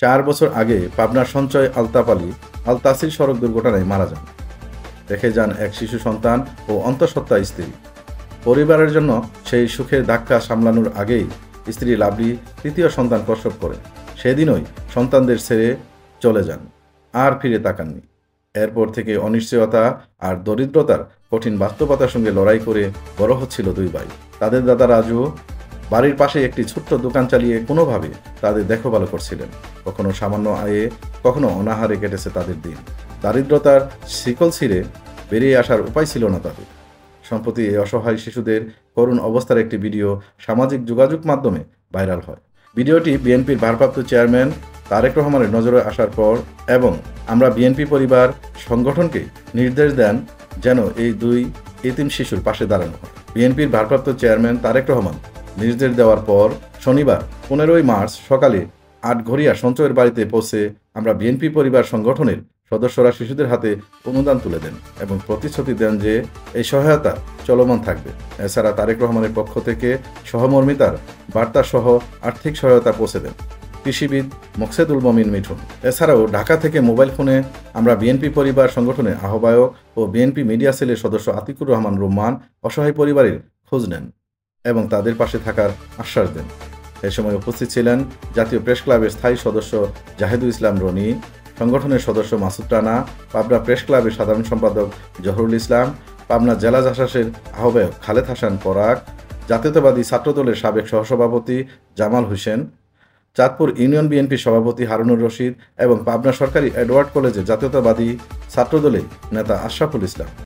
৪ বছর আগে পাবনার সঞ্চয় আলতাফ আলী আল তাসির সড়ক দুর্ঘটনায় মারা যান। রেখে যান এক শিশু সন্তান ও অন্তঃসত্ত্বা স্ত্রী। পরিবারের জন্য সেই সুখের ধাক্কা সামলানোর আগেই স্ত্রী লাভলি তৃতীয় সন্তান প্রসব করেন। সেদিনই সন্তানদের ছেড়ে চলে যান, আর ফিরে তাকাননি। এরপর থেকে অনিশ্চয়তা আর দরিদ্রতার কঠিন বাস্তবতার সঙ্গে লড়াই করে বড় হচ্ছিল দুই ভাই। তাদের দাদা রাজু বাড়ির পাশে একটি ছোট্ট দোকান চালিয়ে কোনোভাবে তাদের দেখভাল করছিলেন। কখনো সামান্য আয়ে, কখনো অনাহারে কেটেছে তাদের দিন। দারিদ্রতার শিকল ছিঁড়ে বেরিয়ে আসার উপায় ছিল না তাদের। সম্প্রতি এই অসহায় শিশুদের করুণ অবস্থার একটি ভিডিও সামাজিক যোগাযোগ মাধ্যমে ভাইরাল হয়। ভিডিওটি বিএনপির ভারপ্রাপ্ত চেয়ারম্যান তারেক রহমানের নজরে আসার পর এবং আমরা বিএনপি পরিবার সংগঠনকে নির্দেশ দেন যেন এই দুই এতিম শিশুর পাশে দাঁড়ানো হয়। বিএনপির ভারপ্রাপ্ত চেয়ারম্যান তারেক রহমান নির্দেশ দেওয়ার পর শনিবার 15ই মার্চ সকালে আটঘরিয়া সঞ্চয়ের বাড়িতে পৌঁছে আমরা বিএনপি পরিবার সংগঠনের সদস্যরা শিশুদের হাতে অনুদান তুলে দেন এবং প্রতিশ্রুতি দেন যে এই সহায়তা চলমান থাকবে। এছাড়া তারেক রহমানের পক্ষ থেকে সহমর্মিতার বার্তা সহ আর্থিক সহায়তা পৌঁছে দেন কৃষিবিদ মোকসেদুল মমিন মিঠুন। এছাড়াও ঢাকা থেকে মোবাইল ফোনে আমরা বিএনপি পরিবার সংগঠনের আহ্বায়ক ও বিএনপি মিডিয়া সেলের সদস্য আতিকুর রহমান রুম্মান অসহায় পরিবারের খোঁজ নেন এবং তাদের পাশে থাকার আশ্বাস দেন। এ সময় উপস্থিত ছিলেন জাতীয় প্রেস ক্লাবের স্থায়ী সদস্য জাহিদুল ইসলাম রনি, সংগঠনের সদস্য মাসুদ রানা, পাবনা প্রেস ক্লাবের সাধারণ সম্পাদক জহুরুল ইসলাম, পাবনা জেলা জাসাসের আহ্বায়ক খালেদ হাসান পরাগ, জাতীয়তাবাদী ছাত্রদলের সাবেক সহসভাপতি জামাল হোসেন, চাঁদপুর ইউনিয়ন বিএনপি সভাপতি হারুনুর রশিদ এবং পাবনা সরকারি এডওয়ার্ড কলেজের জাতীয়তাবাদী ছাত্রদলের নেতা আশরাফুল ইসলাম।